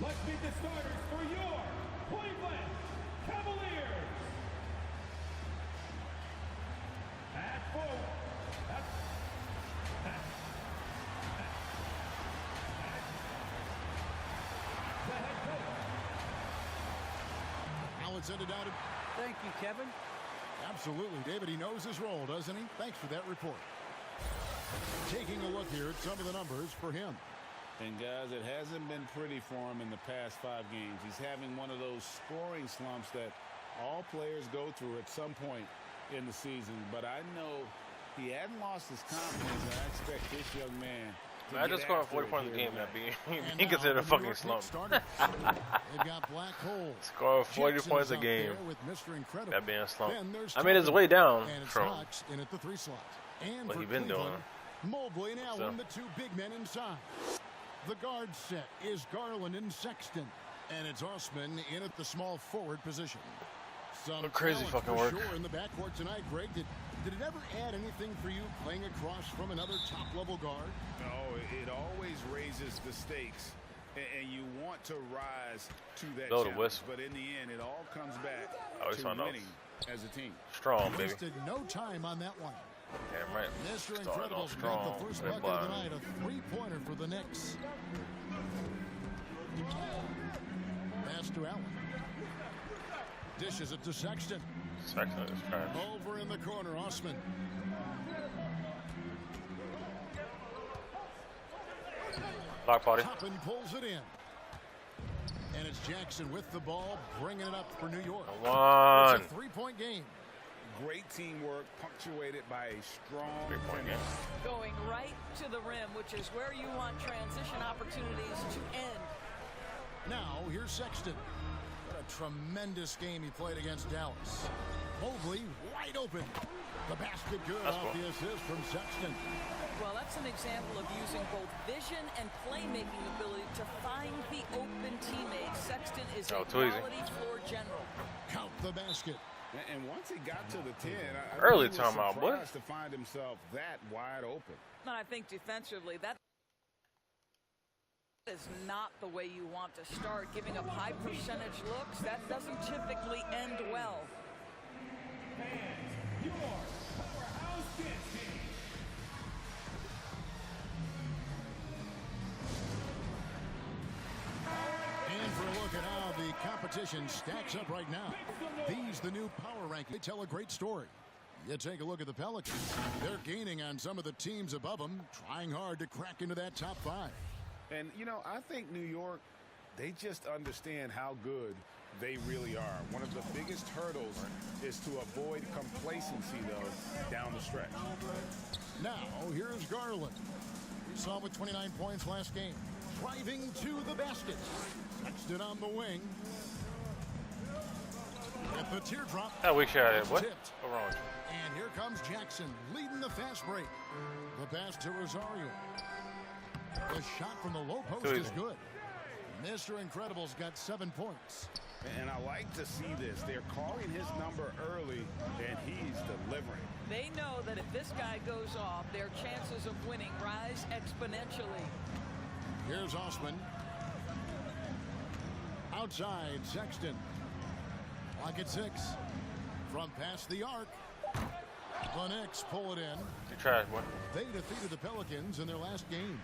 Let's meet the starters for your Cleveland Cavaliers. At full. Now it's ended out. Thank you, Kevin. Absolutely, David. He knows his role, doesn't he? Thanks for that report. Taking a look here at some of the numbers for him. And guys, it hasn't been pretty for him in the past 5 games. He's having one of those scoring slumps that all players go through at some point in the season. But I know he hadn't lost his confidence, and I expect this young man to I just scored 40 points a game. That being considered a fucking slump. They've got black hole. Score 40 points a game. With Mr. Incredible. That being a slump. I mean, it's way down from in at the 3 slot. And what he's been doing. Mobley and Allen, the 2 big men inside. The guard set is Garland and Sexton. And it's Osman in at the small forward position. Some crazy fucking work. Sure in the backcourt tonight, Greg. Did it ever add anything for you playing across from another top-level guard? No, it always raises the stakes, and you want to rise to that challenge. But in the end, it all comes back to winning as a team. Strong, baby. Wasted no time on that one. Damn right. Mr. Incredible's got the first bucket of the night, a 3-pointer for the Knicks. Pass to Allen. Dishes it to Sexton. Sexton is trash. Over in the corner, Osman. Block party. Toppin pulls it in. And it's Jackson with the ball, bringing it up for New York. One. It's a 3-point game. Great teamwork, punctuated by a strong 3-point game. Going right to the rim, which is where you want transition opportunities to end. Now, here's Sexton. What a tremendous game he played against Dallas. Mobley wide open. The basket good off the assist from Sexton. Well, that's an example of using both vision and playmaking ability to find the open teammates. Sexton is a quality floor general. Count the basket. And once he got to the 10, I early was timeout, boy. surprised to find himself that wide open. And I think defensively, that is not the way you want to start. Giving up high percentage looks, that doesn't typically end well. And your powerhouse dance team. And for a look at how the competition stacks up right now. These the new power rankings. They tell a great story. You take a look at the Pelicans. They're gaining on some of the teams above them, trying hard to crack into that top 5. And, you know, I think New York, they just understand how good they really are. One of the biggest hurdles is to avoid complacency, though, down the stretch. Now, here's Garland. We saw him with 29 points last game. Driving to the basket. Sexton on the wing. At the teardrop. That weak shot at what? Tipped. What's wrong with you? And here comes Jackson leading the fast break. The pass to Rosario. The shot from the low post is good. Mr. Incredible's got 7 points. And I like to see this. They're calling his number early, and he's delivering. They know that if this guy goes off, their chances of winning rise exponentially. Here's Osman. Outside, Sexton. Clock at 6. From past the arc. The Knicks pull it in. You trash, boy. They defeated the Pelicans in their last game.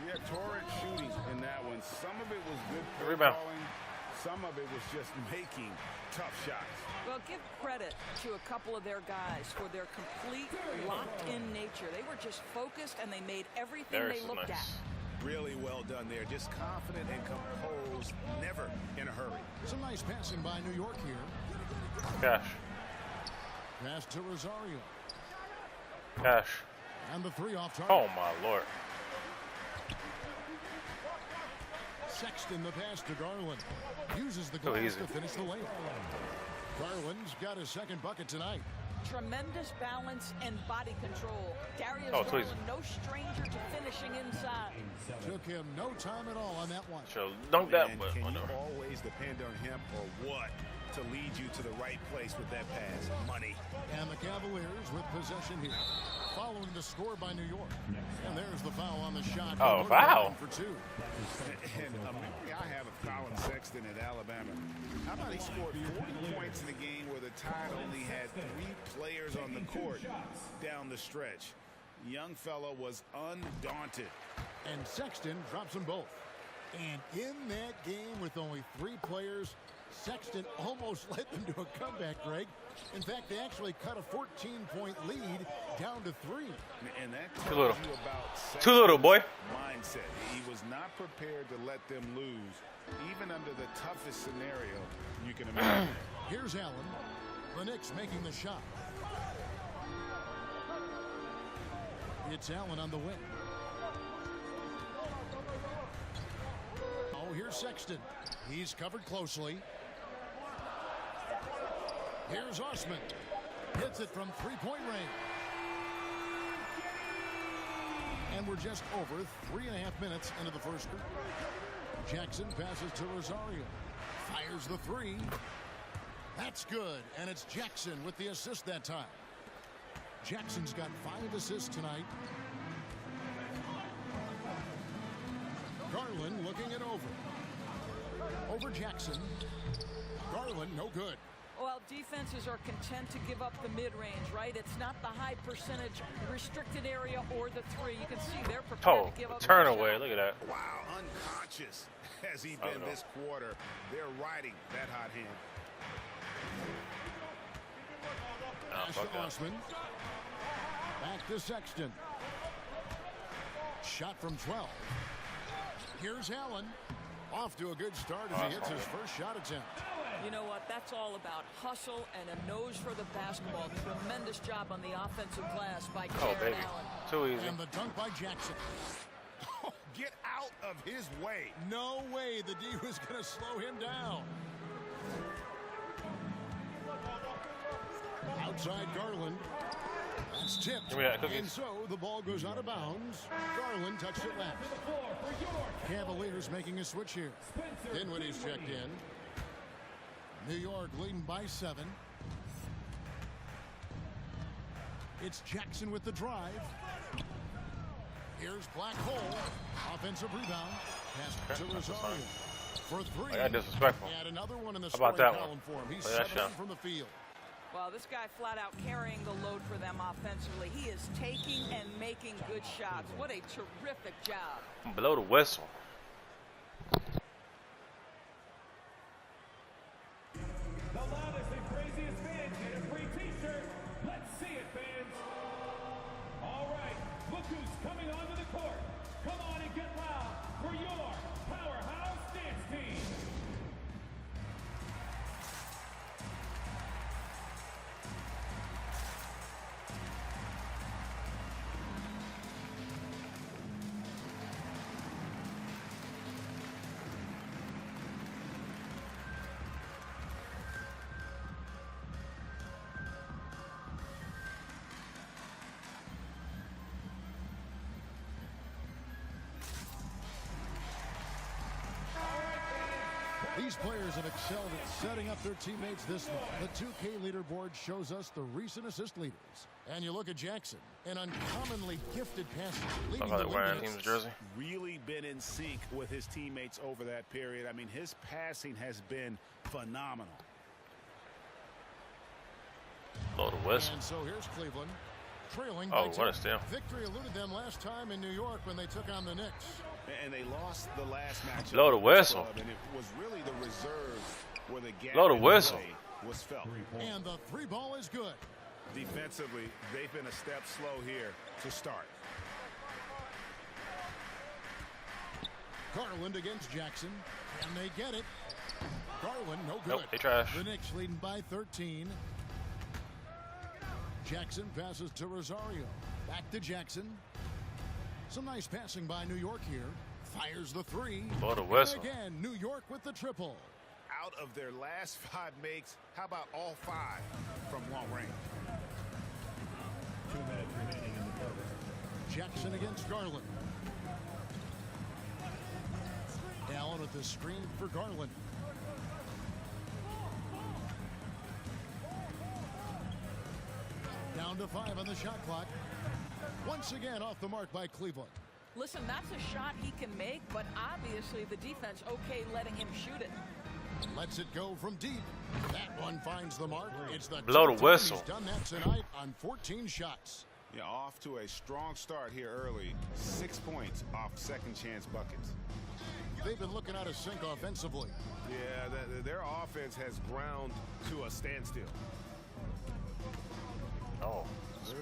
Yeah, torrent shooting in that one. Some of it was good Rebound. calling. Some of it was just making tough shots. Well, give credit to a couple of their guys for their complete locked-in nature. They were just focused, and they made everything they looked at. Really well done there. Just confident and composed, never in a hurry. Some nice passing by New York here. Cash. Pass to Rosario. Cash. And the 3 off target. Oh, my Lord. Sexton the pass to Garland. Uses the glass to finish the lane. Garland's got his 2nd bucket tonight. Tremendous balance and body control. Darius Garland, no stranger to finishing inside. Took him no time at all on that one. So dunk that, but can you always depend on him or what to lead you to the right place with that pass? Money. And the Cavaliers with possession here. following the score by New York. And there's the foul on the shot. Oh, foul. For two. And a memory I have of Colin Sexton at Alabama. How about he scored 40 points in a game where the Tide only had 3 players on the court down the stretch. Young fella was undaunted. And Sexton drops them both. And in that game with only 3 players, Sexton almost led them to a comeback, Greg. In fact, they actually cut a 14-point lead down to 3. And that Too little. tells you about Too little, boy. Mindset. He was not prepared to let them lose, even under the toughest scenario you can imagine. Here's Allen. The Knicks making the shot. It's Allen on the wing. Oh, here's Sexton. He's covered closely. Here's Osman. Hits it from 3-point range. And we're just over 3.5 minutes into the first. Jackson passes to Rosario. Fires the 3. That's good. And it's Jackson with the assist that time. Jackson's got 5 assists tonight. Garland looking it over. Over Jackson. Garland, no good. Well, defenses are content to give up the mid-range, right? It's not the high percentage restricted area or the 3. You can see they're prepared to give up. Turn away. Look at that. Wow, unconscious has he been this quarter. They're riding that hot hand. Osman. Back to Sexton. Shot from 12. Here's Allen. Off to a good start as he hits his first shot attempt. You know what? That's all about hustle and a nose for the basketball. Tremendous job on the offensive glass by Jared Allen. Too easy. And the dunk by Jackson. Oh, get out of his way. No way the D was going to slow him down. Outside Garland. That's tipped. Give me that cookie. And so the ball goes out of bounds. Garland touched it last. Cavaliers making a switch here. Dinwiddie's checked in. New York leading by 7. It's Jackson with the drive. Here's Black Hole. Offensive rebound. Pass to Rosario. For 3. I got disrespectful. And another one in the How about that column for him. He's Play that 7 shot. from the field. Well, this guy flat out carrying the load for them offensively. He is taking and making good shots. What a terrific job. Blow the whistle. The loudest and craziest fans get a free t-shirt. Let's see it, fans. All right, look who's coming onto the court. Come on and get loud for your powerhouse dance team. These players have excelled at setting up their teammates this month. The 2K leaderboard shows us the recent assist leaders. And you look at Jackson, an uncommonly gifted passer. Look how they're wearing team's jersey. Really been in sync with his teammates over that period. I mean, his passing has been phenomenal. Blow the whistle. And so here's Cleveland, trailing Oh, by what 10. a steal. Victory eluded them last time in New York when they took on the Knicks. And they lost the last match. Blow the whistle. And it was really the reserve where the gap Blow the in whistle. play was felt. And the 3 ball is good. Defensively, they've been a step slow here to start. Garland against Jackson. And they get it. Garland, no good. Nope, they trash. The Knicks leading by 13. Jackson passes to Rosario. Back to Jackson. Some nice passing by New York here. Fires the 3. Blow the whistle. And again, New York with the triple. Out of their last 5 makes, how about all 5 from long range? 2 minutes remaining in the quarter. Jackson against Garland. Allen with the screen for Garland. Down to 5 on the shot clock. Once again off the mark by Cleveland. Listen, that's a shot he can make, but obviously the defense okay letting him shoot it. Lets it go from deep. That one finds the mark. It's the Blow the whistle. He's done that tonight on 14 shots. Yeah, off to a strong start here early. 6 points off second chance buckets. They've been looking out of sync offensively. Yeah, their offense has ground to a standstill. Oh,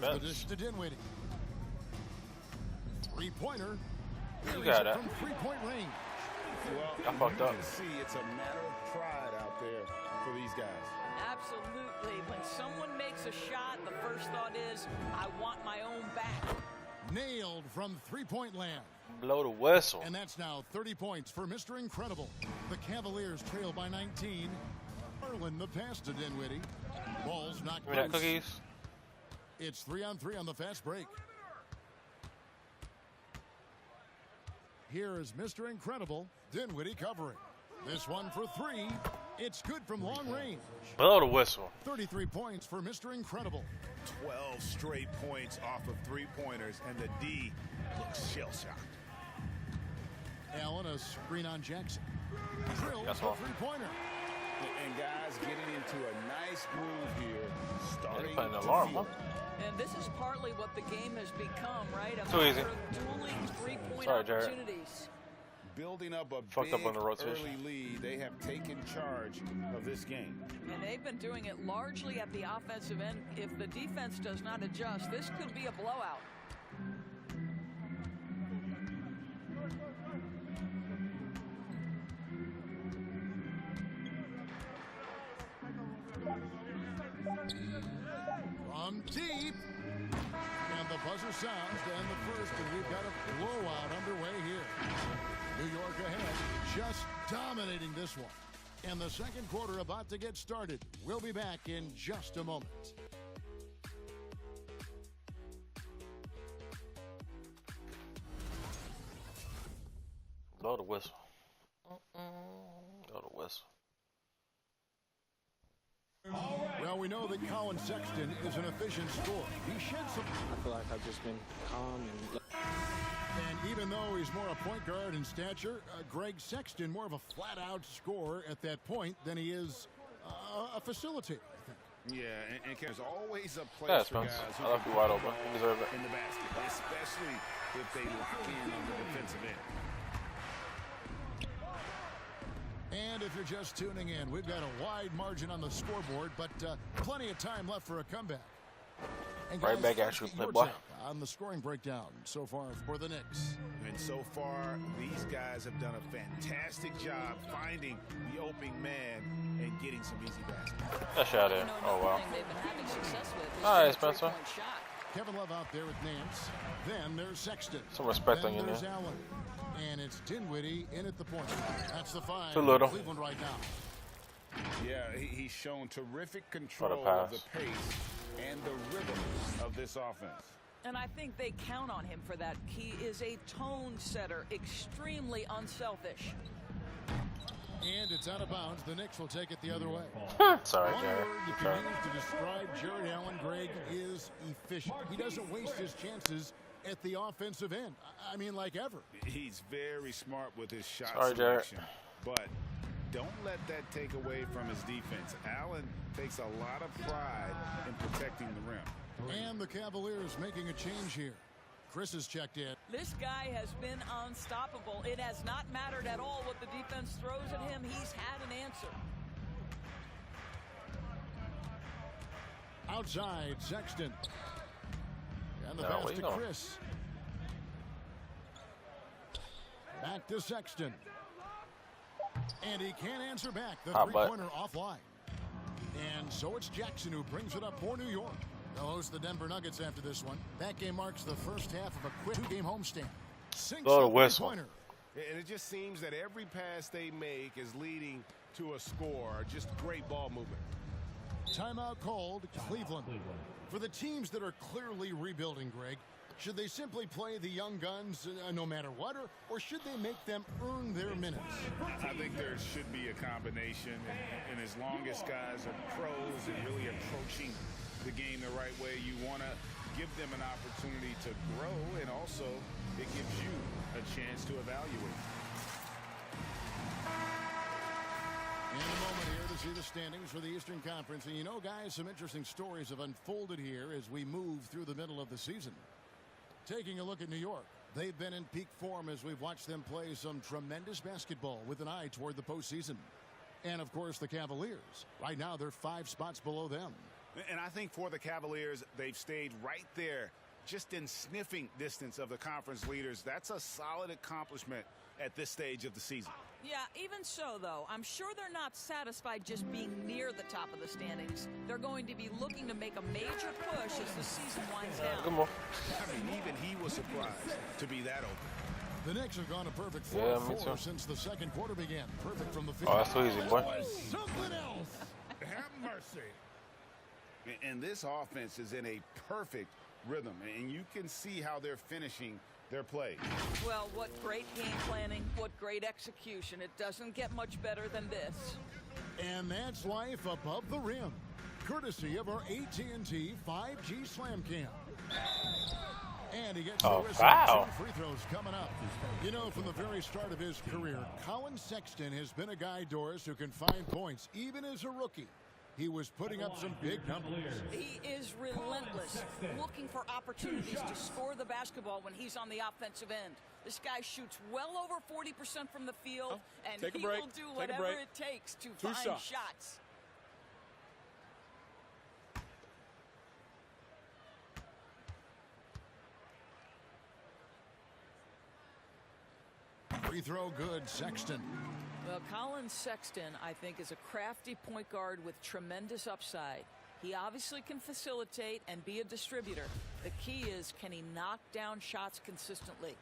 there's the dish to Dinwiddie. Three-pointer. You got it. From three-point range. Well, I fucked up. You can see it's a matter of pride out there for these guys. Absolutely. When someone makes a shot, the first thought is, I want my own back. Nailed from three-point land. Blow the whistle. And that's now 30 points for Mr. Incredible. The Cavaliers trail by 19. Erlin the pass to Dinwiddie. Ball's knocked Give me that loose. cookies. It's 3-on-3 on the fast break. Here is Mr. Incredible. Dinwiddie covering. This one for three. It's good from long range. Blow the whistle. 33 points for Mr. Incredible. 12 straight points off of three-pointers, and the D looks shell-shocked. Allen, a screen on Jackson. Drill That's for all. three-pointer. And guys getting into a nice groove here. Starting playing an to alarm, feel huh? it. And this is partly what the game has become, right? A Too easy. matter of dueling three-point Sorry, Jared. opportunities. Building up a Fucked big up on the rotation. early lead, they have taken charge of this game. And they've been doing it largely at the offensive end. If the defense does not adjust, this could be a blowout. From deep. And the buzzer sounds to end the first, and we've got a blowout underway here. New York ahead, just dominating this one. And the second quarter about to get started. We'll be back in just a moment. Blow the whistle. Blow the whistle. Well, we know that Colin Sexton is an efficient scorer. He shed some... I feel like I've just been calm And even though he's more a point guard in stature, Greg Sexton more of a flat-out scorer at that point than he is a facilitator, I think. Yeah, and there's always a place Yeah, for Spence. guys who I left can you wide put open. the You ball deserve it. in the basket, especially if they lock in on the defensive end. And if you're just tuning in, we've got a wide margin on the scoreboard, but plenty of time left for a comeback. And Right guys, back let's at you, get your playboy. take on the scoring breakdown so far for the Knicks. And so far, these guys have done a fantastic job finding the opening man and getting some easy baskets. That shot in. You know, Oh, another wow. thing they've been having success with is All right, the Spencer. three-point shot. Kevin Love out there with Nance. Then there's Sexton. Some respect then on you, there's man. Allen. And it's Dinwiddie in at the point. That's the five. Too little. Cleveland right now. Yeah, he's shown terrific What a control pass. of the pace and the rhythm of this offense. And I think they count on him for that. He is a tone setter, extremely unselfish. And it's out of bounds. The Knicks will take it the other way. Sorry, One Jared. word you can use to describe Jared Allen, Greg, is efficient. He doesn't waste his chances at the offensive end. I mean, like ever. He's very smart with his shot Sorry, Jared. selection, but don't let that take away from his defense. Allen takes a lot of pride in protecting the rim. And the Cavaliers making a change here. Chris has checked in. This guy has been unstoppable. It has not mattered at all what the defense throws at him. He's had an answer. Outside, Sexton. And the No, pass where you to going? Chris. Back to Sexton. And he can't answer back. The Hot butt. three-pointer offline. And so it's Jackson who brings it up for New York. They'll host the Denver Nuggets after this one. That game marks the first half of a quick two-game homestand. Sinks Blow the the whistle. three-pointer. And it just seems that every pass they make is leading to a score. Just great ball movement. Timeout called, Cleveland. For the teams that are clearly rebuilding, Greg, should they simply play the young guns no matter what, or should they make them earn their minutes? I think there should be a combination, and as long as guys are pros and really approaching the game the right way, you want to give them an opportunity to grow, and also it gives you a chance to evaluate. In a moment here to see the standings for the Eastern Conference. And you know, guys, some interesting stories have unfolded here as we move through the middle of the season. Taking a look at New York. They've been in peak form as we've watched them play some tremendous basketball with an eye toward the postseason. And, of course, the Cavaliers. Right now, they're 5 spots below them. And I think for the Cavaliers, they've stayed right there, just in sniffing distance of the conference leaders. That's a solid accomplishment at this stage of the season. Yeah, even so, though, I'm sure they're not satisfied just being near the top of the standings. They're going to be looking to make a major push as the season winds down. Come on. I mean, even he was surprised to be that open. The Knicks have gone a perfect 4-4 since the second quarter began. Perfect from the field. Oh, that's so easy, boy. Something else. Have mercy. And this offense is in a perfect rhythm, and you can see how they're finishing their play. Well, what great game planning, what great execution. It doesn't get much better than this. And that's life above the rim, courtesy of our AT&T 5G Slam Cam. And he gets the whistle. Wow. 2 free throws coming up. You know, from the very start of his career, Colin Sexton has been a guy, Doris, who can find points, even as a rookie. He was putting up some big numbers. He is relentless, looking for opportunities to score the basketball when he's on the offensive end. This guy shoots well over 40% from the field, and he will do whatever it takes to find shots. Free throw good, Sexton. Well, Colin Sexton, I think, is a crafty point guard with tremendous upside. He obviously can facilitate and be a distributor. The key is, can he knock down shots consistently?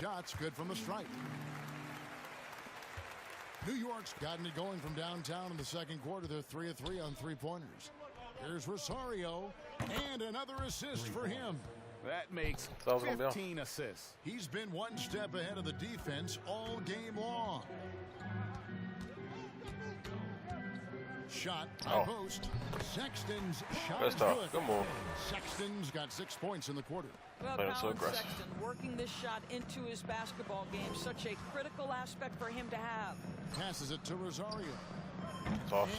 Shots good from the stripe. New York's gotten it going from downtown in the second quarter. They're 3 of 3 on 3-pointers. Here's Rosario, and another assist for him. That makes 15 assists. He's been one step ahead of the defense all game long. Shot by post. Sexton's shot is good. Come on. Sexton's got 6 points in the quarter. Well, Colin Sexton working this shot into his basketball game, such a critical aspect for him to have. Passes it to Rosario.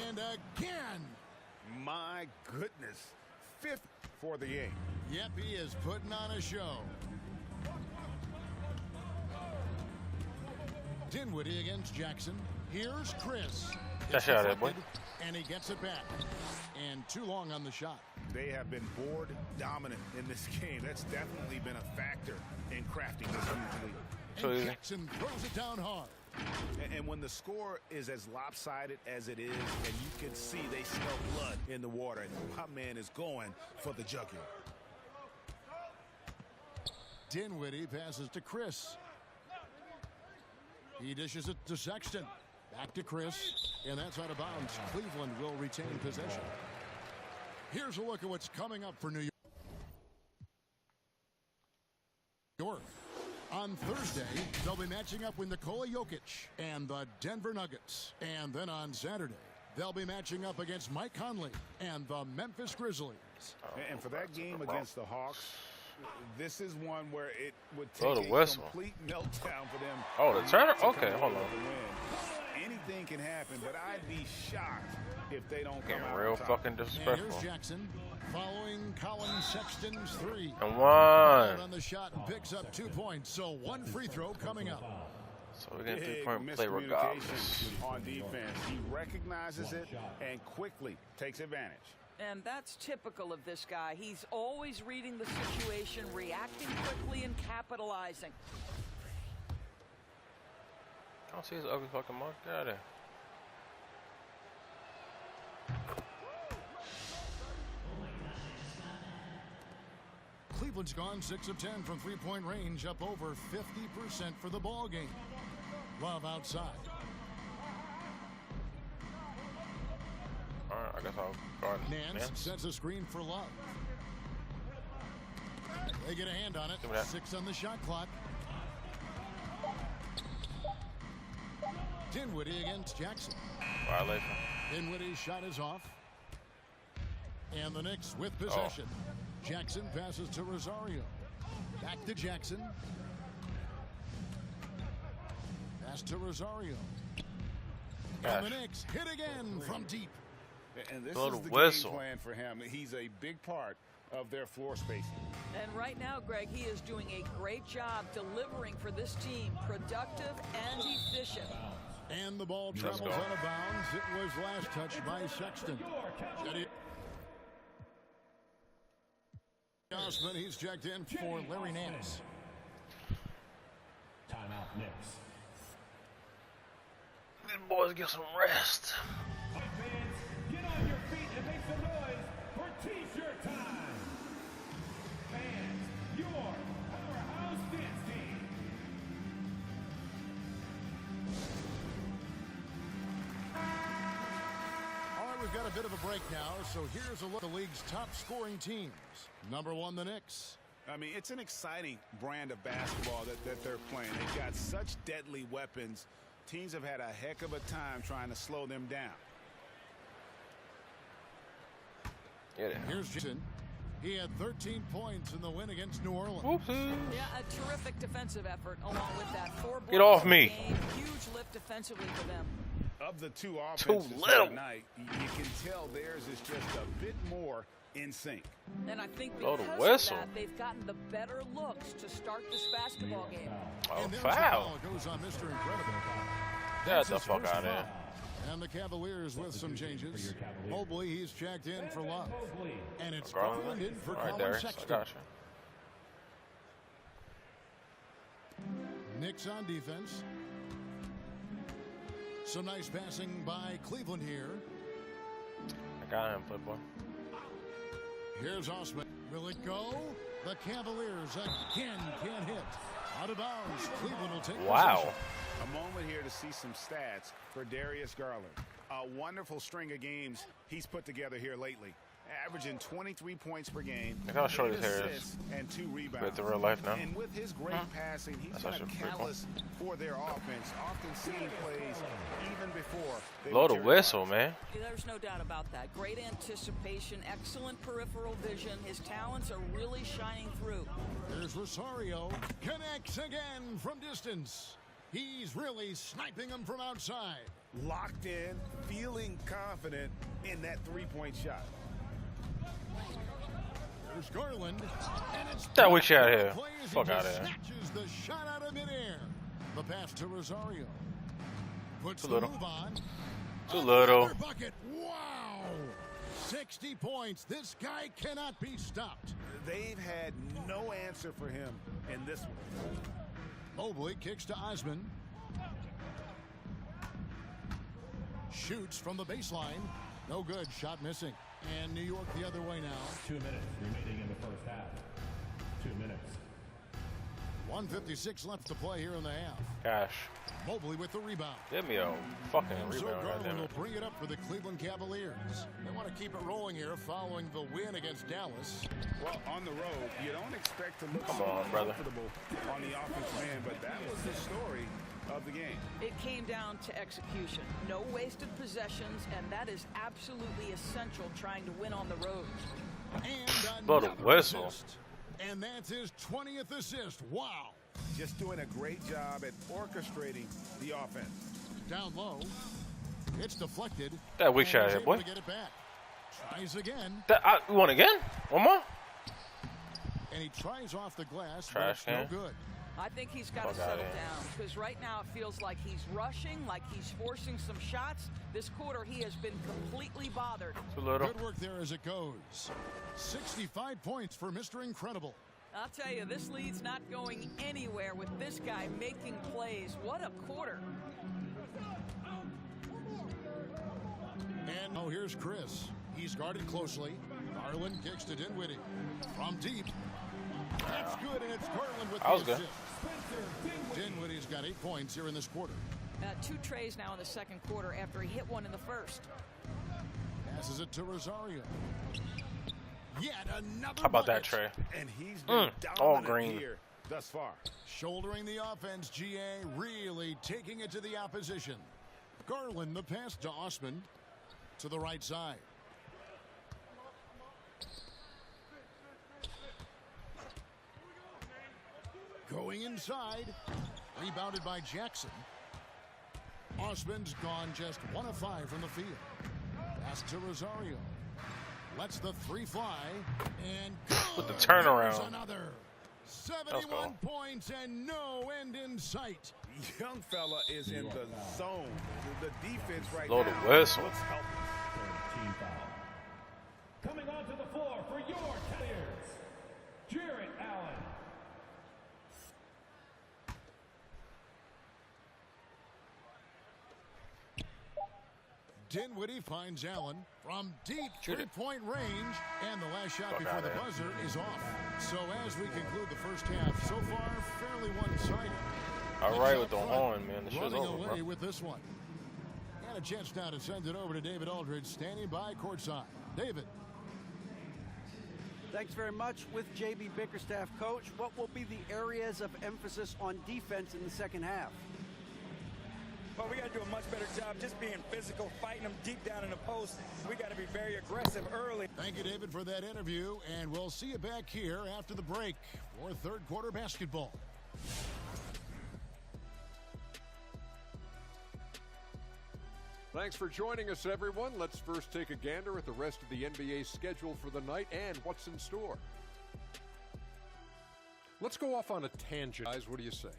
And again. My goodness. 5th for the game. Yep, he is putting on a show. Dinwiddie against Jackson. Here's Chris. That's out there, boy. And he gets it back. And too long on the shot. They have been board dominant in this game. That's definitely been a factor in crafting this huge lead. And Jackson throws it down hard. And when the score is as lopsided as it is, and you can see they smell blood in the water, my man is going for the jugular. Dinwiddie passes to Chris. He dishes it to Sexton. Back to Chris, and that's out of bounds. Cleveland will retain possession. Here's a look at what's coming up for New York. On Thursday, they'll be matching up with Nikola Jokic and the Denver Nuggets. And then on Saturday, they'll be matching up against Mike Conley and the Memphis Grizzlies. And for that game against the Hawks, this is one where it would take a complete meltdown for them. Oh, the Turner? Okay, hold on. Anything can happen, but I'd be shocked if they don't come out real fucking disrespectful. And here's Jackson following Colin Sexton's 3. Come on. On the shot and picks up 2 points, so 1 free throw coming up. So we're getting 3-point play regardless. On defense, he recognizes it and quickly takes advantage. And that's typical of this guy. He's always reading the situation, reacting quickly, and capitalizing. I don't see his ugly fucking mark. Get out of there. Cleveland's gone 6 of 10 from 3-point range, up over 50% for the ball game. Love outside. All right, I guess I'll guard Nance sets a screen for Love. They get a hand on it. 6 on the shot clock. Dinwiddie against Jackson. Violation. Dinwiddie's shot is off. And the Knicks with possession. Jackson passes to Rosario. Back to Jackson. Pass to Rosario. And the Knicks hit again from deep. And this Blow is the the whistle. game plan for him. He's a big part of their floor spacing. And right now, Greg, he is doing a great job delivering for this team, productive and efficient. And the ball travels out of bounds. It was last touched by Sexton. Osman, he's checked in for Larry Nance. Timeout Knicks. These boys get some rest. Fans, get on your feet and make some noise for T-shirt time. Fans, your powerhouse dance team. All right, we've got a bit of a break now, so here's a look at the league's top scoring teams. Number 1, the Knicks. I mean, it's an exciting brand of basketball that they're playing. They've got such deadly weapons. Teams have had a heck of a time trying to slow them down. Here's Jackson. He had 13 points in the win against New Orleans. Whoopsie. Yeah, a terrific defensive effort along with that 4 Get off blocks me. a game. Huge lift defensively for them. Of the two offenses little. tonight, you can tell theirs is just a bit more in sync. And I think Blow because the of whistle. that, they've gotten the better looks to start this basketball game. Oh, And there's foul. the ball goes on Mr. Incredible. Get the fuck out of here. And the Cavaliers with some changes. Mobley, he's checked in for Love. And it's Garland. Garland in for All right, Colin Darius. I Sexton. got you. Knicks on defense. Some nice passing by Cleveland here. I got him, Playboy. Here's Osman. Will it go? The Cavaliers again can't hit. Out of bounds. Cleveland will take Wow. possession. A moment here to see some stats for Darius Garland. A wonderful string of games he's put together here lately. Averaging 23 points per game, Look how short 8 his hair is. assists, and 2 rebounds. With the real life now. And with his great passing, he's That's been a actually pretty cool. catalyst for their offense, often seeing plays even before they Blow the materialize. whistle, man. There's no doubt about that. Great anticipation, excellent peripheral vision. His talents are really shining through. There's Rosario. Connects again from distance. He's really sniping them from outside. Locked in, feeling confident in that three-point shot. There's Garland. And it's That weak shot here. Plays, he Fuck just out of here. snatches the shot out of midair. The pass to Rosario. Puts Too the little. move on. Too little. Another bucket. Wow. 60 points. This guy cannot be stopped. They've had no answer for him in this one. Mobley kicks to Osman. Shoots from the baseline. No good. Shot missing. And New York the other way now. 2 minutes remaining in the first half. 2 minutes. 1:56 left to play here in the half. Gosh. Mobley with the rebound. Give me a fucking And so rebound, Garland goddamn will it. bring it up for the Cleveland Cavaliers. They want to keep it rolling here following the win against Dallas. Well, on the road, you don't expect to look Come so on, brother. comfortable on the offensive end, but that was the story of the game. It came down to execution. No wasted possessions, and that is absolutely essential trying to win on the road. And Blow the another whistle. assist. And that's his 20th assist. Wow. Just doing a great job at orchestrating the offense. Down low. It's deflected. That weak and shot he's here, able boy. to get it back. Tries again. You want again? One more? And he tries off the glass. Trash but it's no can. good. I think he's got to Fuck outta settle here. down because right now it feels like he's rushing, like he's forcing some shots. This quarter he has been completely bothered. Too little. Good work there as it goes. 65 points for Mr. Incredible. I'll tell you, this lead's not going anywhere with this guy making plays. What a quarter. And now here's Chris. He's guarded closely. Garland kicks to Dinwiddie. From deep. That's good, and it's Garland with That was the good. assist. Dinwiddie's got 8 points here in this quarter. 2 trays now in the second quarter after he hit one in the first. Passes it to Rosario. Yet another How about that, bucket. Trey? And he's been all dominant green. here thus far. Shouldering the offense, GA really taking it to the opposition. Garland the pass to Osman. to the right side. Going inside. Rebounded by Jackson. Osman's gone just 1 of 5 from the field. Pass to Rosario. Lets the 3 fly. And with the turnaround. There's another. 71 points and no end in sight. Young fella is in the zone. The defense right Blow now the whistle. looks helpless. Team foul. Coming onto the floor for your Cavaliers, Jarrett Allen. Dinwiddie finds Allen from deep three-point range, and the last shot before the buzzer is off. So as we conclude the first half, so far fairly one-sided. All right with the horn, man. The show's Running over, away bro. with this one. And a chance now to send it over to David Aldridge, standing by courtside. David. Thanks very much. With J.B. Bickerstaff, coach, what will be the areas of emphasis on defense in the second half? Well, we got to do a much better job just being physical, fighting them deep down in the post. We got to be very aggressive early. Thank you, David, for that interview, and we'll see you back here after the break for third quarter basketball. Thanks for joining us, everyone. Let's first take a gander at the rest of the NBA schedule for the night and what's in store. Let's go off on a tangent, guys. What do you say?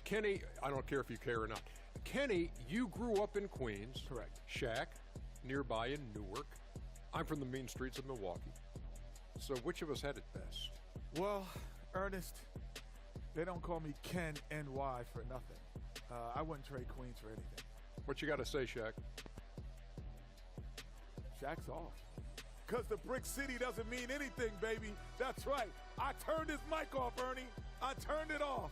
Kenny, I don't care if you care or not. Kenny, you grew up in Queens. Correct. Shaq, nearby in Newark. I'm from the mean streets of Milwaukee. So which of us had it best? Well, Ernest, they don't call me Ken NY for nothing. I wouldn't trade Queens for anything. What you got to say, Shaq? Shaq's off. Because the Brick City doesn't mean anything, baby. That's right. I turned his mic off, Ernie. I turned it off.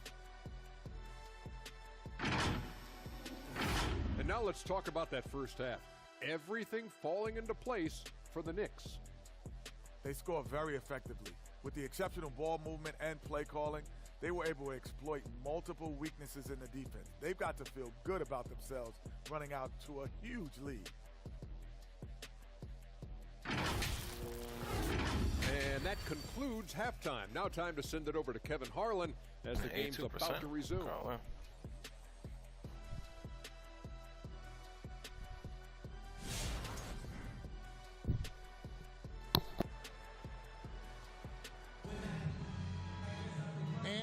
And now let's talk about that first half. Everything falling into place for the Knicks. They score very effectively. With the exceptional ball movement and play calling, they were able to exploit multiple weaknesses in the defense. They've got to feel good about themselves running out to a huge lead. And that concludes halftime. Now time to send it over to Kevin Harlan as the game's about to resume.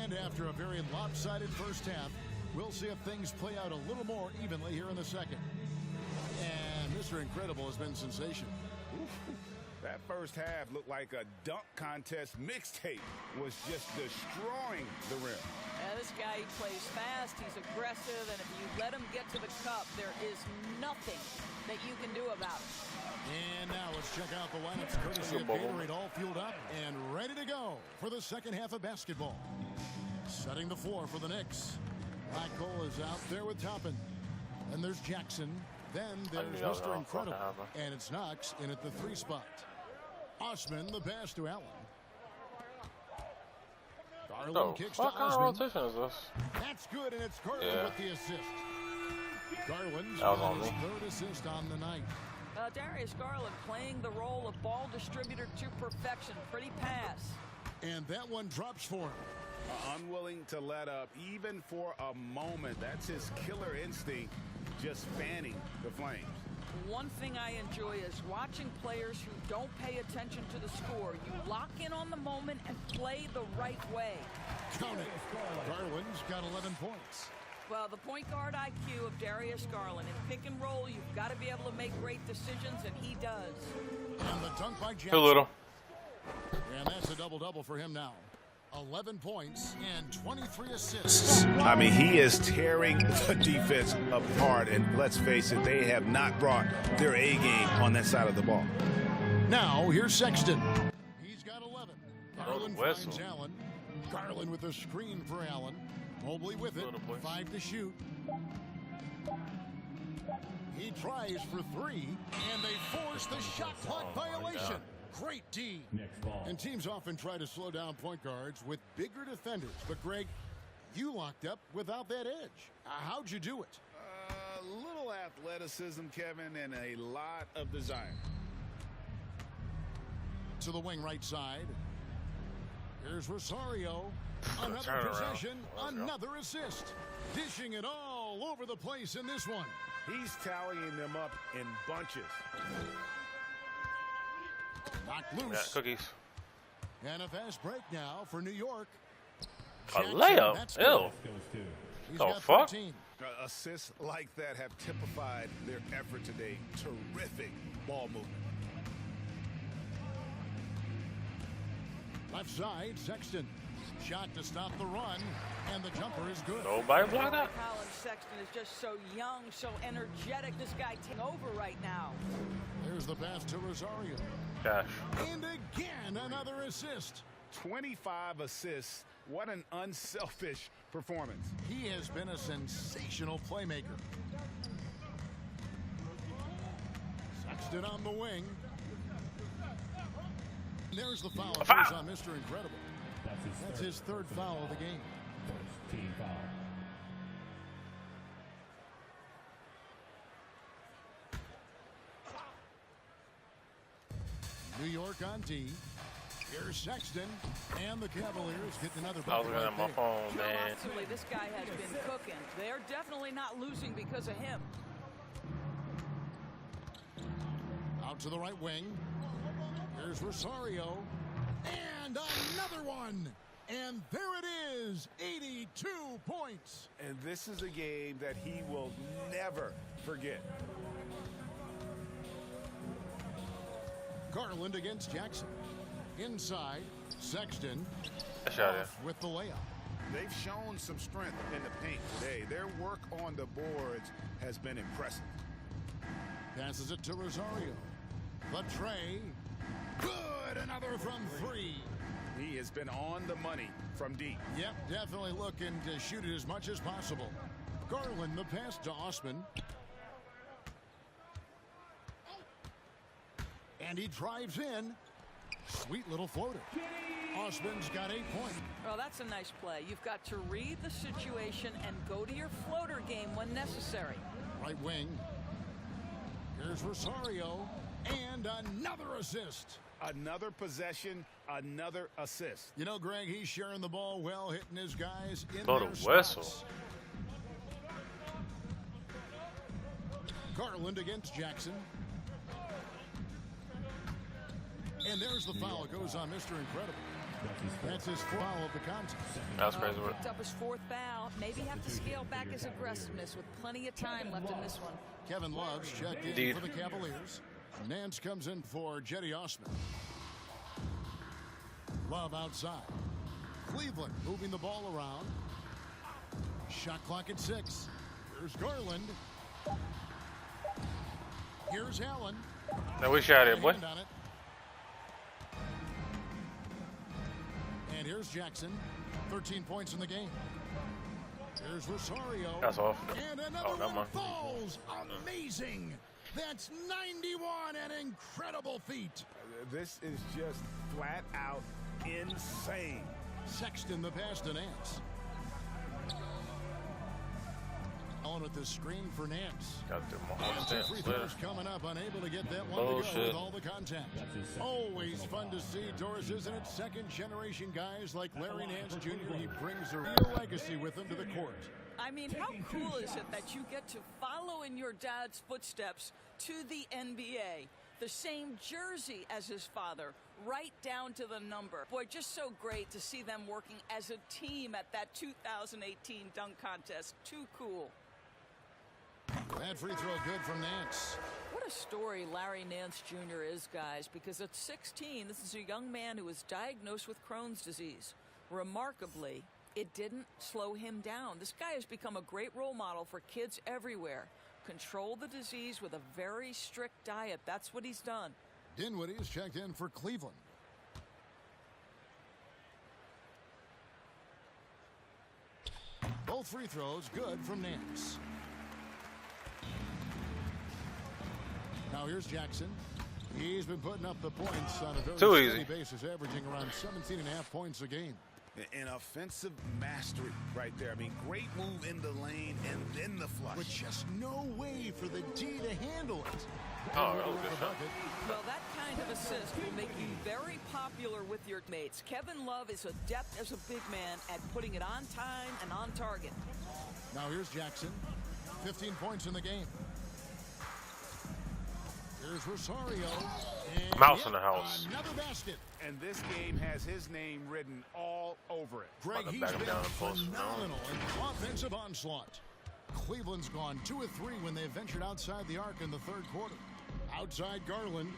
And after a very lopsided first half, we'll see if things play out a little more evenly here in the second. And Mr. Incredible has been sensational. That first half looked like a dunk contest mixtape was just destroying the rim. Yeah, this guy, he plays fast, he's aggressive, and if you let him get to the cup, there is nothing that you can do about it. And now let's check out the lineups courtesy of Gatorade, all fueled up and ready to go for the second half of basketball. Setting the floor for the Knicks. Michael is out there with Toppin. And there's Jackson. Then there's Mr. Incredible. And it's Knox in at the 3 spot. Osman, the pass to Allen. Garland kicks to Osman. Rotation is this? That's good, and it's Garland with the assist. Garland's on his me. 3rd assist on the night. Darius Garland playing the role of ball distributor to perfection. Pretty pass. And that one drops for him. Unwilling to let up even for a moment. That's his killer instinct, just fanning the flames. One thing I enjoy is watching players who don't pay attention to the score. You lock in on the moment and play the right way. Count it. Garland's got 11 points. Well, the point guard IQ of Darius Garland. In pick and roll, you've got to be able to make great decisions, and he does. And the dunk by Jackson. Too little. And that's a double-double for him now. 11 points and 23 assists. I mean, he is tearing the defense apart, and let's face it, they have not brought their A game on that side of the ball. Now, here's Sexton. He's got 11. Garland finds Allen. Garland with a screen for Allen. Mobley with it. 5 to shoot. He tries for 3, and they force the shot clock violation. Great D. And teams often try to slow down point guards with bigger defenders. But, Greg, you locked up without that edge. How'd you do it? A little athleticism, Kevin, and a lot of desire. To the wing right side. Here's Rosario. Another possession, another assist. Dishing it all over the place in this one. He's tallying them up in bunches. Knocked loose. Yeah, cookies. And a fast break now for New York. A layup? Ew. The fuck? Assists like that have typified their effort today. Terrific ball movement. Left side, Sexton. Shot to stop the run, and the jumper is good. Nobody blocked that? Colin Sexton is just so young, so energetic. This guy taking over right now. There's the pass to Rosario. Gosh. And again, another assist. 25 assists. What an unselfish performance. He has been a sensational playmaker. Sexton on the wing. There's the foul. It goes on Mr. Incredible. That's his third foul of the game. First team foul. New York on D. Here's Sexton, and the Cavaliers get another I was looking at my phone, man. Absolutely, this guy has been cooking. They're definitely not losing because of him. Out to the right wing. Here's Rosario, and another one. And there it is, 82 points. And this is a game that he will never forget. Garland against Jackson. Inside, Sexton off with the layup. They've shown some strength in the paint today. Their work on the boards has been impressive. Passes it to Rosario. The tray. Good, another from three. He has been on the money from deep. Yep, definitely looking to shoot it as much as possible. Garland, the pass to Osman. And he drives in. Sweet little floater. Osman's got 8 points. Well, that's a nice play. You've got to read the situation and go to your floater game when necessary. Right wing. Here's Rosario. And another assist. Another possession, another assist. You know, Greg, he's sharing the ball well, hitting his guys in Go their to whistle. spots. Garland against Jackson. And there's the foul. It goes on Mr. Incredible. That's his foul of the contest. That's crazy. Picked up his fourth foul. Maybe have to scale back his aggressiveness with plenty of time left in this one. Kevin Love's checked in for the Cavaliers. Nance comes in for Jetty Osman. Love outside. Cleveland moving the ball around. Shot clock at 6. Here's Garland. Here's Allen. I wish I had it, boy. And here's Jackson. 13 points in the game. Here's Rosario. That's off. And another one falls. Amazing. That's 91, an incredible feat. This is just flat out insane. Sexton, the pass to Nance. On with the screen for Nance. Got them all. Two free throws coming up, unable to get that one to go with all the contact. Always fun to see, Doris, isn't it? Second generation guys like Larry Nance Jr. He brings a real legacy with him to the court. I mean, how cool is it that you get to follow in your dad's footsteps to the NBA? The same jersey as his father, right down to the number. Boy, just so great to see them working as a team at that 2018 dunk contest. Too cool. That free throw good from Nance. What a story Larry Nance Jr. is, guys, because at 16, this is a young man who was diagnosed with Crohn's disease. Remarkably, it didn't slow him down. This guy has become a great role model for kids everywhere. Control the disease with a very strict diet. That's what he's done. Dinwiddie is checked in for Cleveland. Both free throws good from Nance. Now here's Jackson. He's been putting up the points on a very steady basis, averaging around 17.5 points a game. An offensive mastery right there. I mean, great move in the lane and then the flush. But just no way for the D to handle it. Oh, that was a good shot. Well, that kind of assist will make you very popular with your mates. Kevin Love is adept as a big man at putting it on time and on target. Now here's Jackson. 15 points in the game. Here's Rosario. And Mouse in the house. Another basket. And this game has his name written all over it. Greg, he's been phenomenal in offensive onslaught. Cleveland's gone 2 of 3 when they ventured outside the arc in the third quarter. Outside Garland.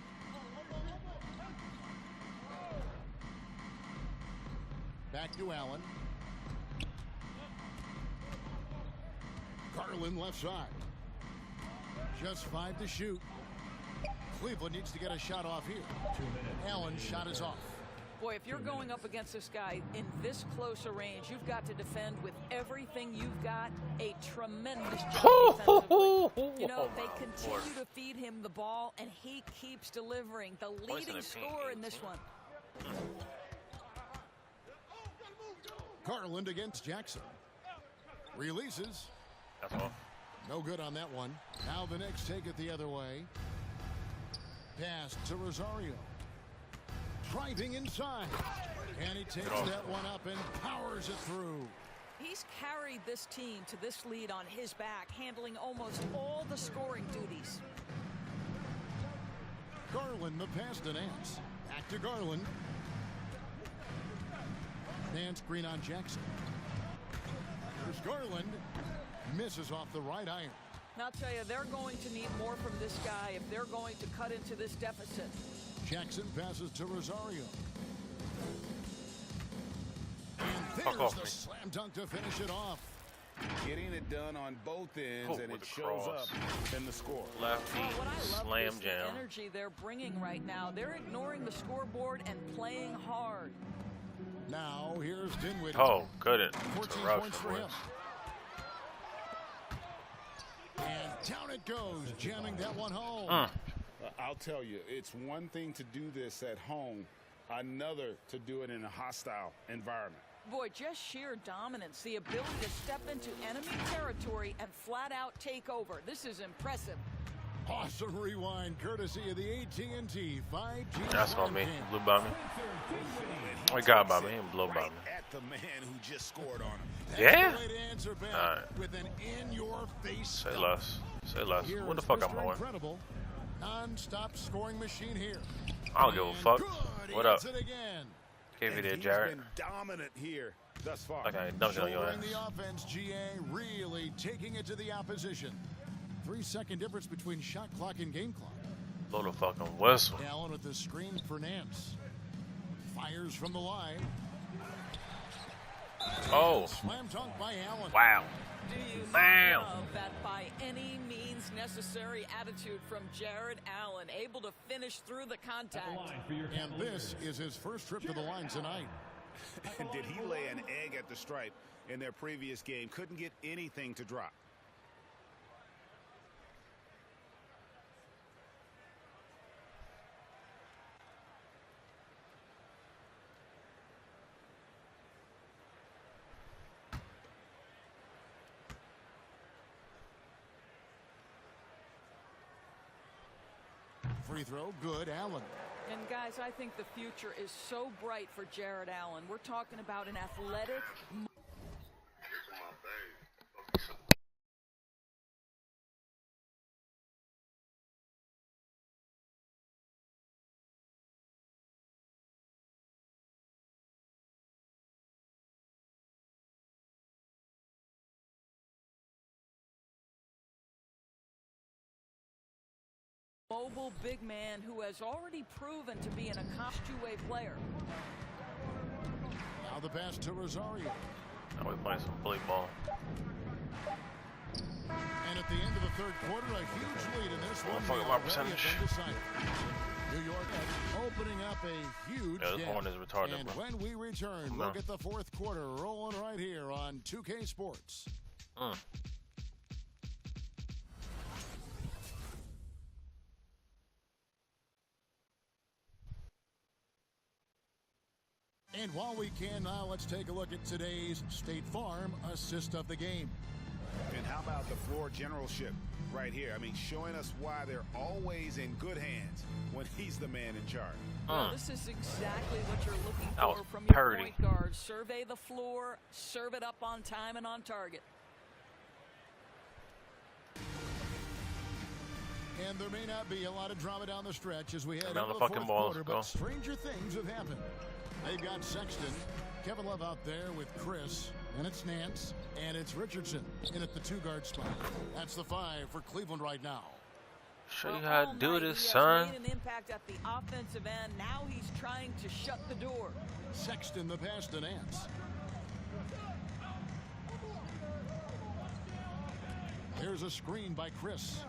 Back to Allen. Garland left side. Just 5 to shoot. Cleveland needs to get a shot off here. Allen's shot is off. Boy, if you're going up against this guy in this close a range, you've got to defend with everything you've got. A tremendous job defensively. You know, they continue to feed him the ball, and he keeps delivering. The leading scorer in this one. Garland against Jackson. Releases. That's all. No good on that one. Now the Knicks take it the other way. Pass to Rosario. Driving inside. And he takes that one up and powers it through. He's carried this team to this lead on his back, handling almost all the scoring duties. Garland, the pass to Nance. Back to Garland. Nance green on Jackson. Here's Garland. Misses off the right iron. I'll tell you, they're going to need more from this guy if they're going to cut into this deficit. Jackson passes to Rosario. And there's the slam dunk to finish it off. Getting it done on both ends, and it shows up in the score. Lefty what I love slam is jam. the energy they're bringing right now. They're ignoring the scoreboard and playing hard. Now here's Dinwiddie. Oh, good 14 interruption. points for him. And down it goes, jamming that one home. I'll tell you, it's one thing to do this at home, another to do it in a hostile environment. Boy, just sheer dominance, the ability to step into enemy territory and flat out take over. This is impressive. Awesome rewind, courtesy of the AT&T 5G. That's on me. Blew by me. Oh, he got by me. He blew by me. At the man who just scored on him. Yeah? All right. With an in-your-face Say less. Say less. What the fuck am I doing? Incredible non-stop scoring machine here. I don't give a fuck. What up? KV there, Jared. Been dominant here thus far. Like I ain't dunking on your ass. The offense, GA really taking it to the opposition. 3-second difference between shot clock and game clock. Blow the fucking whistle. Allen with the screen for Nance. Fires from the line. Oh. Slam dunk by Allen. Wow. Do you Bam. love that by any means necessary attitude from Jared Allen, able to finish through the contact. And this is his first trip to the line tonight. Did he lay an egg at the stripe in their previous game? Couldn't get anything to drop. Free throw, good, Allen. And guys, I think the future is so bright for Jared Allen. We're talking about an athletic. Mobile big man who has already proven to be an accomplished two-way player. Now the pass to Rosario. Now we playing some bully ball. And at the end of the third quarter, a huge lead in this one. Fucking my percentage. New York opening up a huge this one is retarded, and bro. when we return, we'll get the fourth quarter rolling right here on 2K Sports. And while we can now, let's take a look at today's State Farm assist of the game. And how about the floor generalship right here? I mean, showing us why they're always in good hands when he's the man in charge. Well, this is exactly what you're looking That was for from your purdy. point guard. Survey the floor, serve it up on time and on target. And there may not be a lot of drama down the stretch as we head Down into the the fucking fourth ball, quarter, let's go. but stranger things have happened. They've got Sexton, Kevin Love out there with Chris, and it's Nance, and it's Richardson in at the 2-guard spot. That's the 5 for Cleveland right now. Show you how to do this, He son. has made an impact at the offensive end. Now he's trying to shut the door. Sexton the pass to Nance. Here's a screen by Chris.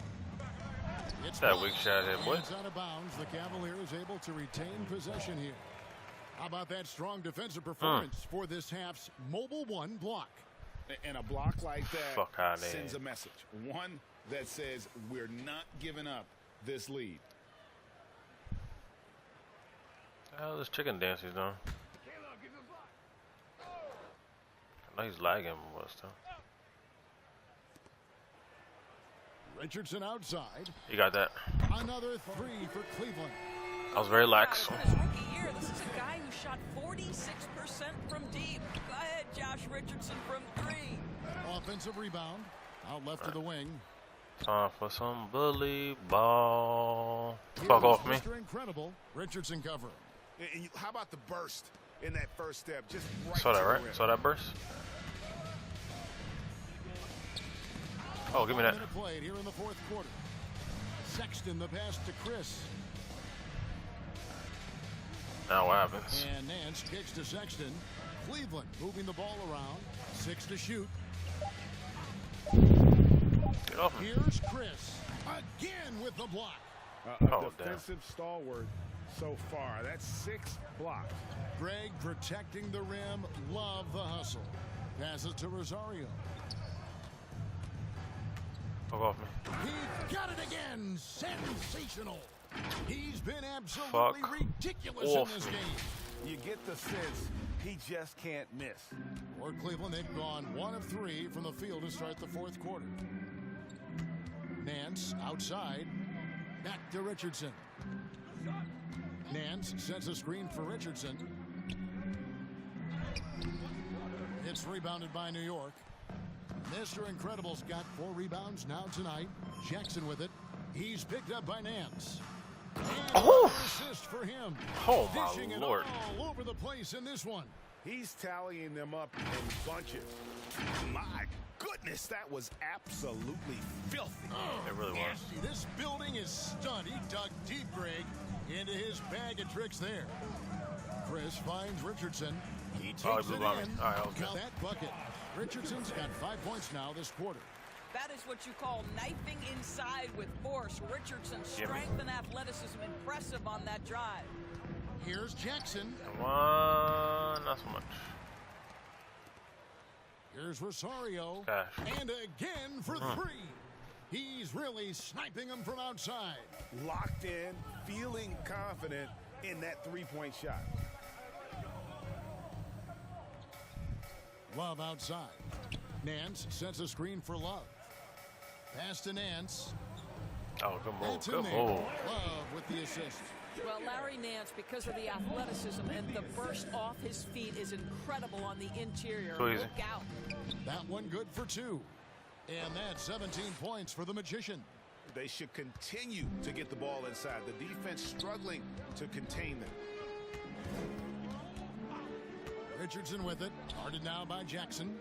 It's That weak shot here, boy. It's out of bounds. The Cavaliers able to retain possession here. How about that strong defensive performance for this half's mobile 1 block? And a block like that Fuck outta here. sends a message. One that says we're not giving up this lead. Oh, this chicken dance he's doing. I know he's lagging, but still. Richardson outside. You got that. Another 3 for Cleveland. I was very lax. In his rookie year, this is a guy who shot 46% from deep. Go ahead, Josh Richardson from 3. Offensive rebound. Out left to the wing. Time for some bully ball. Fuck off me. Mr. Incredible. Richardson covering. And how about the burst in that first step? Just right Saw that, to the right? rim. Saw that burst? Oh, give me that. 1 minute played here in the fourth quarter. Sexton the pass to Chris. Now what happens? And Nance kicks to Sexton. Cleveland moving the ball around. 6 to shoot. Get off me. Here's Chris. Again with the block. A Oh, defensive stalwart so far. That's 6 blocks. Greg protecting the rim. Love the hustle. Passes to Rosario. Fuck off me. He got it again. Sensational. He's been absolutely Fuck ridiculous off in this me. game. You get the sense he just can't miss. For Cleveland, they've gone 1 of 3 from the field to start the fourth quarter. Nance outside. Back to Richardson. Nance sets a screen for Richardson. It's rebounded by New York. Mr. Incredible's got 4 rebounds now tonight. Jackson with it. He's picked up by Nance. And Oh! an assist for him. Oh, my Dishing it Lord. all over the place in this one. He's tallying them up in bunches. My goodness, that was absolutely filthy. It really was. This building is stunned. He dug deep, Greg, into his bag of tricks there. Chris finds Richardson. He takes Oh, he it blew in. by me. All right, that was Got good. that bucket. Richardson's got 5 points now this quarter. That is what you call knifing inside with force. Richardson's Give me. strength and athleticism impressive on that drive. Here's Jackson. Come on, not so much. Here's Rosario. Gosh. And again for 3. He's really sniping them from outside. Locked in, feeling confident in that 3-point shot. Love outside. Nance sets a screen for Love. Pass to Nance. Oh, good move. That's in Good there. move. Love with the assist. Well, Larry Nance, because of the athleticism and the burst off his feet, is incredible on the interior. So easy. Look out. That one good for 2. And that's 17 points for the Magician. They should continue to get the ball inside. The defense struggling to contain them. Richardson with it. Guarded now by Jackson.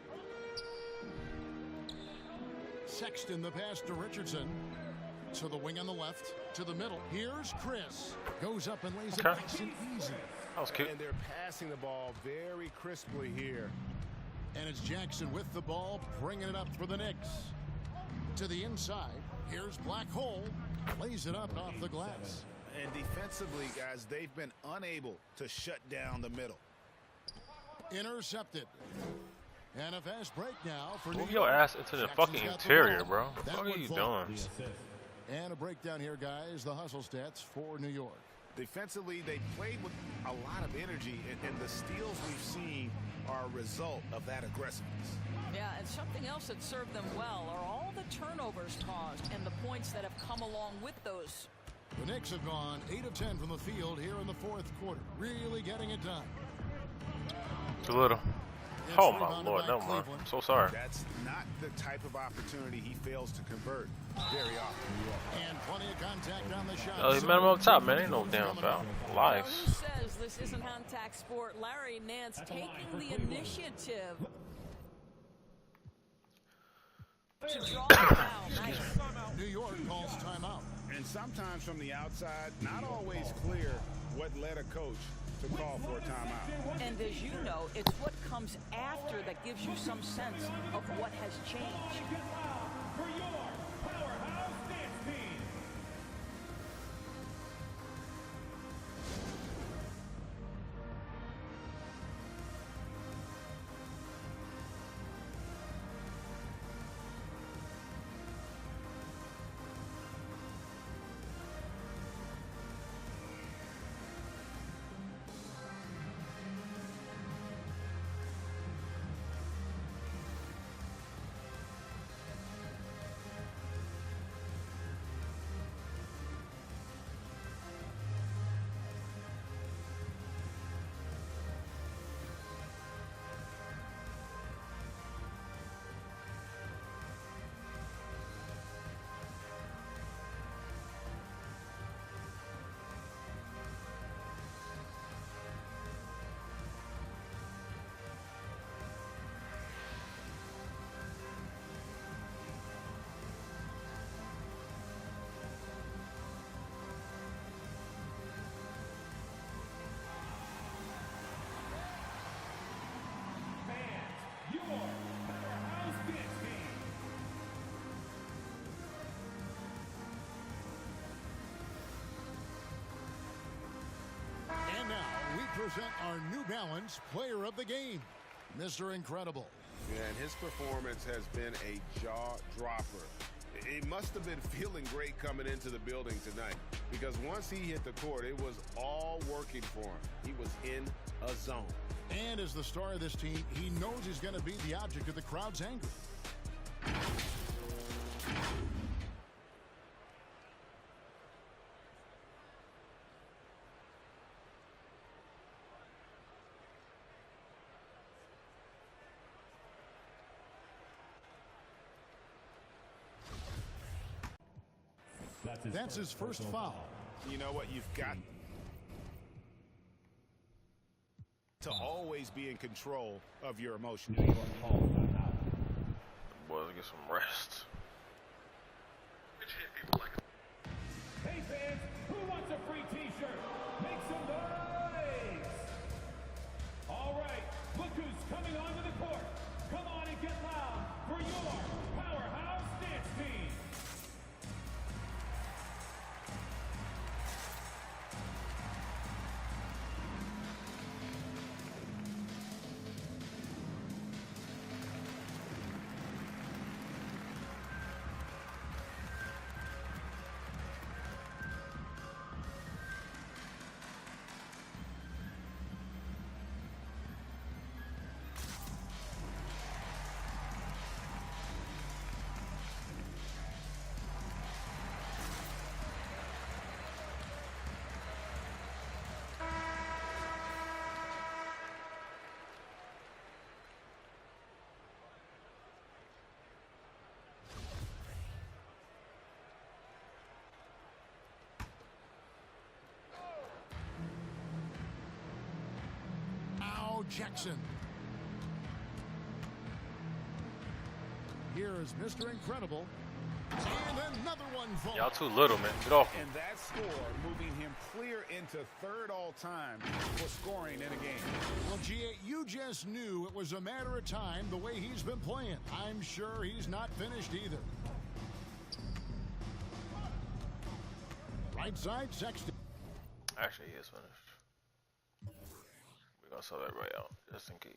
Sexton the pass to Richardson. To the wing on the left. To the middle. Here's Chris. Goes up and lays it Okay. nice and easy. That was cute. And they're passing the ball very crisply here. And it's Jackson with the ball, bringing it up for the Knicks. To the inside. Here's Black Hole. Lays it up off the glass. And defensively, guys, they've been unable to shut down the middle. Intercepted. And a fast break now for New Move York. your ass into the Jackson's fucking got the interior, ball. bro. What the That fuck are one you falls. doing? And a breakdown here, guys. The hustle stats for New York. Defensively, they played with a lot of energy, and the steals we've seen are a result of that aggressiveness. Yeah, and something else that served them well are all the turnovers caused and the points that have come along with those. The Knicks have gone 8 of 10 from the field here in the fourth quarter. Really getting it done. Too little. Oh, my Lord. No more. I'm so sorry. That's not the type of opportunity he fails to convert very often. And plenty of contact on the shot. Oh, he met him up top, man. Ain't no damn foul. Lies. Who says this isn't contact sport? Larry Nance taking the initiative to draw the foul. Nice. New York calls timeout. And sometimes from the outside, not always clear what led a coach to call for a timeout. And as you know, it's what comes after that gives you some sense of what has changed. For your powerhouse dance team. Your powerhouse dance team. And now we present our New Balance Player of the Game, Mr. Incredible. Yeah, and his performance has been a jaw-dropper. He must have been feeling great coming into the building tonight, because once he hit the court, it was all working for him. He was in a zone. And as the star of this team, he knows he's going to be the object of the crowd's anger. That's his first foul. You know what? You've got to always be in control of your emotions. Boys, get some rest. Hey fans, who wants a free t-shirt? Make some noise! All right, look who's coming onto the court. Come on and get loud for your powerhouse dance team. Jackson. Here is Mr. Incredible. And another one falls. Y'all too little, man. Get off. And that score moving him clear into third all-time for scoring in a game. Well, G.A., you just knew it was a matter of time the way he's been playing. I'm sure he's not finished either. Right side, Sexton. Actually, he is finished. We're going to sell that right out, just in case.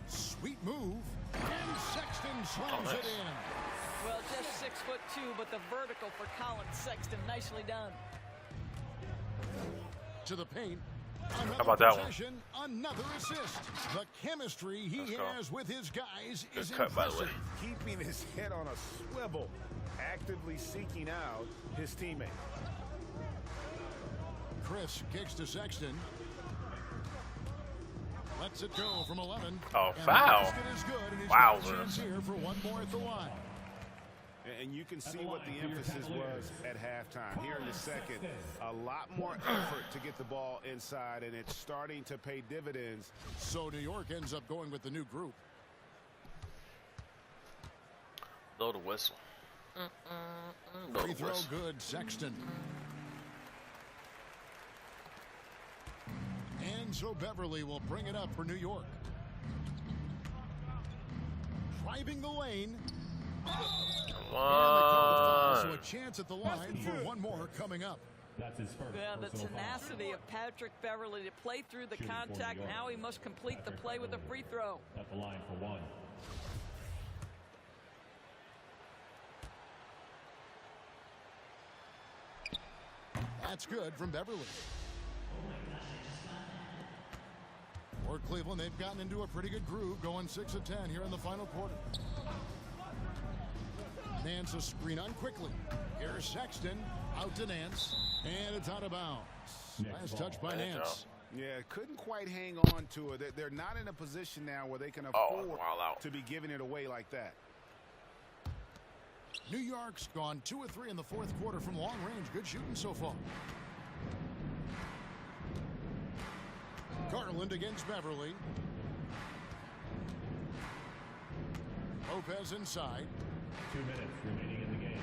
Sweet move, and Sexton slams it in. Well, just 6'2", but the vertical for Colin Sexton, nicely done. To the paint. How about that one? Another assist. The chemistry he has with his guys is cut, by the way. Keeping his head on a swivel, actively seeking out his teammate. Chris kicks to Sexton. Lets it go from 11. Oh, and foul. The basket is good, and he's Wow. got a chance here for one more at the line. And you can see what the emphasis was at halftime. Here in the second, a lot more effort to get the ball inside, and it's starting to pay dividends. So New York ends up going with the new group. Blow the whistle. Free throw good, Sexton. And so Beverly will bring it up for New York. Driving the lane. Come on. So a chance at the line for one more coming up. That's his first. Yeah, the tenacity of Patrick Beverly to play through the contact. Now he must complete the play with a free throw. At the line for one. That's good from Beverly. For Cleveland, they've gotten into a pretty good groove, going 6 of 10 here in the final quarter. Nance a screen on quickly. Here's Sexton out to Nance, and it's out of bounds. Last touch by Nance. Yeah, couldn't quite hang on to it. They're not in a position now where they can afford to be giving it away like that. New York's gone 2 of 3 in the fourth quarter from long range. Good shooting so far. Garland against Beverly. Lopez inside. 2 minutes remaining in the game.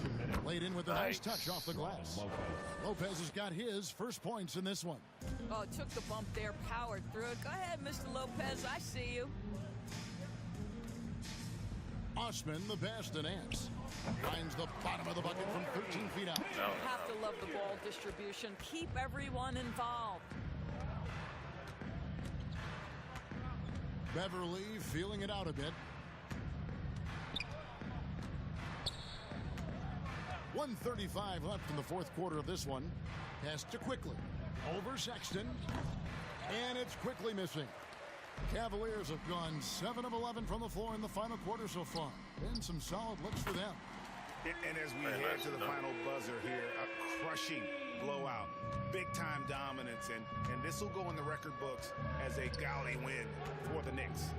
2 minutes. Laid in with a nice touch off the glass. Lopez has got his first points in this one. Oh, took the bump there, powered through it. Go ahead, Mr. Lopez, I see you. Osman, the pass to Nance. Finds the bottom of the bucket from 13 feet out. Have to love the ball distribution. Keep everyone involved. Beverly feeling it out a bit. 1:35 left in the fourth quarter of this one. Pass to Quickly. Over Sexton. And it's Quickly missing. Cavaliers have gone 7 of 11 from the floor in the final quarter so far. Been some solid looks for them. And as we head to the final buzzer here, a crushing blowout, big-time dominance, and this will go in the record books as a gaudy win for the Knicks.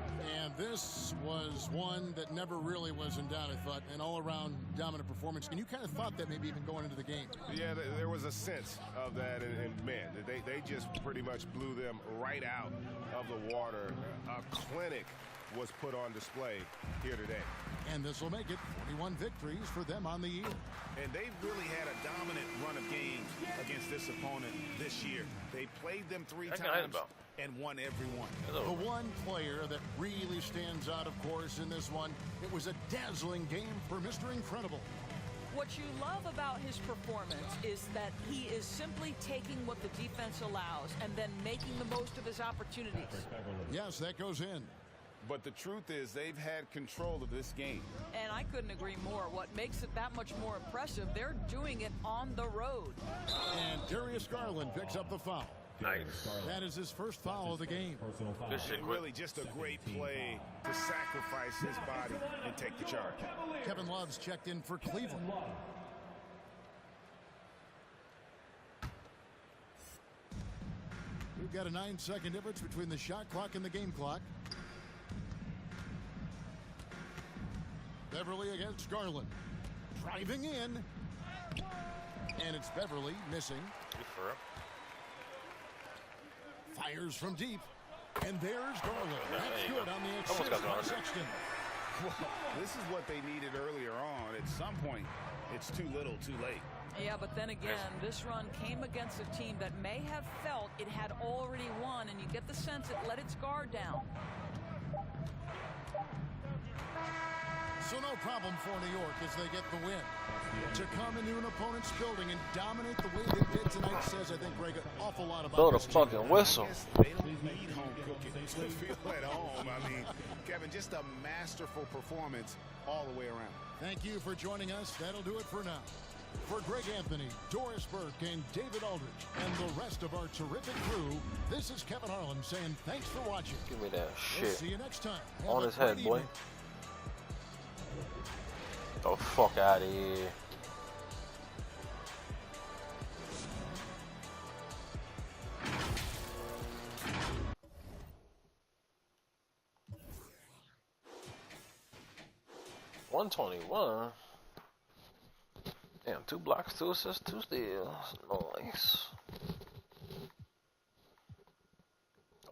And this was one that never really was in doubt, I thought, an all-around dominant performance. And you kind of thought that maybe even going into the game. Yeah, there was a sense of that, and man, they just pretty much blew them right out of the water. A clinic was put on display here today. And this will make it 41 victories for them on the year. And they've really had a dominant run of games against this opponent this year. They played them 3 times and won every one. The one player that really stands out, of course, in this one, it was a dazzling game for Mr. Incredible. What you love about his performance is that he is simply taking what the defense allows and then making the most of his opportunities. Yes, that goes in. But the truth is they've had control of this game. And I couldn't agree more. What makes it that much more impressive, they're doing it on the road. And Darius Garland picks up the foul. Nice. That is his first foul of the game. Good shit, really just a great play to sacrifice his body and take the charge. Kevin Love's checked in for Cleveland. We've got a 9-second difference between the shot clock and the game clock. Beverly against Garland. Driving in. And it's Beverly missing. Fires from deep. And there's Garland. That's good on the assist by Sexton. Well, this is what they needed earlier on. At some point, it's too little, too late. Yeah, but then again, this run came against a team that may have felt it had already won, and you get the sense it let its guard down. So no problem for New York as they get the win. To come into an opponent's building and dominate the way they did tonight says, I think, Greg, an awful lot about Blow the this team. fucking whistle. They don't need home cooking to feel at home. I mean, Kevin, just a masterful performance all the way around. Thank you for joining us. That'll do it for now. For Greg Anthony, Doris Burke, and David Aldridge, and the rest of our terrific crew, this is Kevin Harlan saying thanks for watching. Give me that shit. We'll see you next time. On his head, boy. The fuck out of here. $121. Damn, 2 blocks, 2 assists, 2 steals. Nice.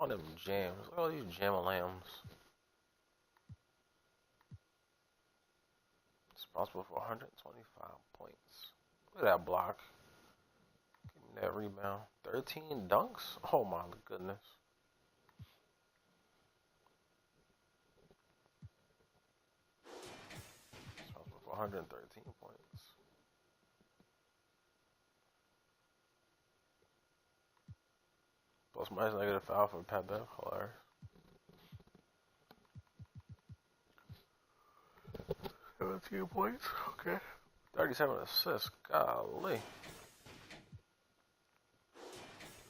All them jams. Look at all these jam-a-lambs. Responsible for 125 points. Look at that block. Give me that rebound. 13 dunks? Oh my goodness. Responsible for 113 points. Plus minus negative foul for Pat Bev. Hilarious. Few points, okay. 37 assists, golly.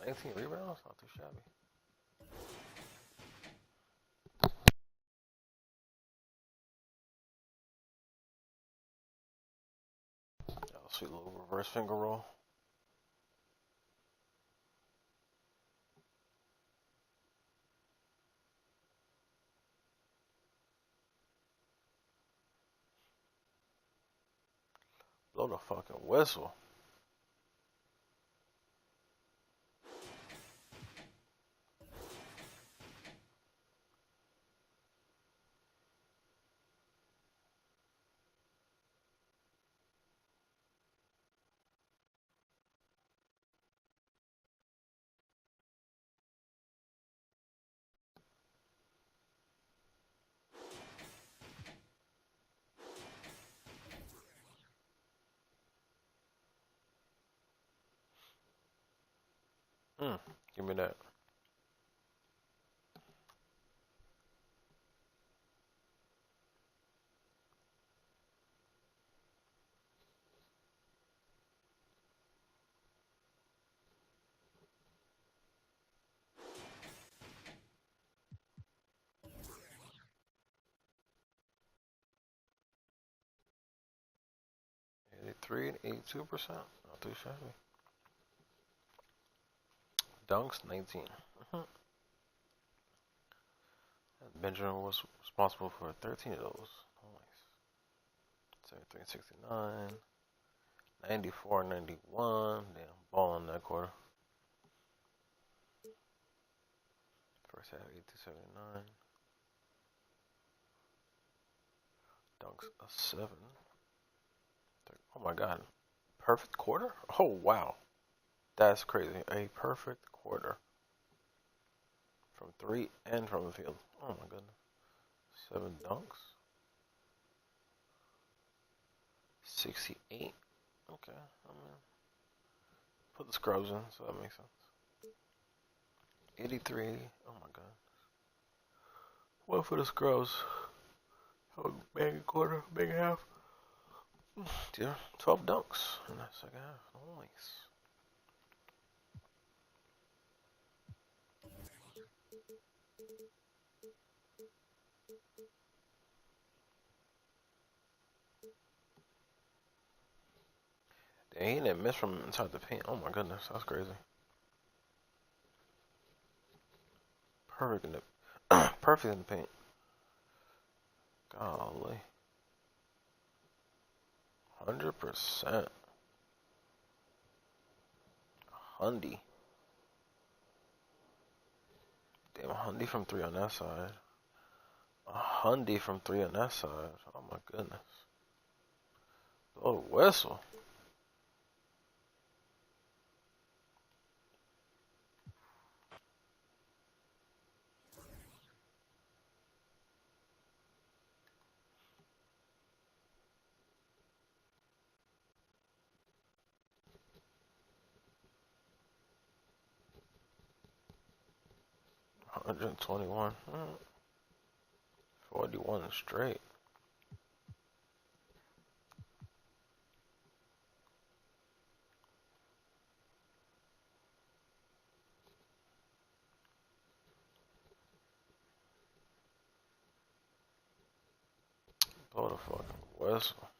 19 rebounds, not too shabby. Sweet little reverse finger roll. Blow the fucking whistle. Give me that. $83 and 82%. Not too shabby. Dunks, 19. Benjamin was responsible for 13 of those. Nice. 73, 69. 94, 91. Damn, ball in that quarter. First half, 82, 79. Dunks, a 7. Oh my god. Perfect quarter? Oh wow. That's crazy. A perfect quarter. From 3 and from the field. Oh my goodness. 7 dunks. 68. Okay. I mean, put the scrubs in, so that makes sense. 83, 80. Oh my god. One for the scrubs. Oh, big quarter, big half. Yeah, 12 dunks in that second half. Nice. Dang, he didn't miss from inside the paint. Oh my goodness, that's crazy. Perfect in the perfect in the paint. Golly. 100%. Hundy. Damn, a Hundy from 3 on that side. A Hundy from 3 on that side. Oh my goodness. Oh, whistle. 121. 41 straight. Blow the fucking whistle.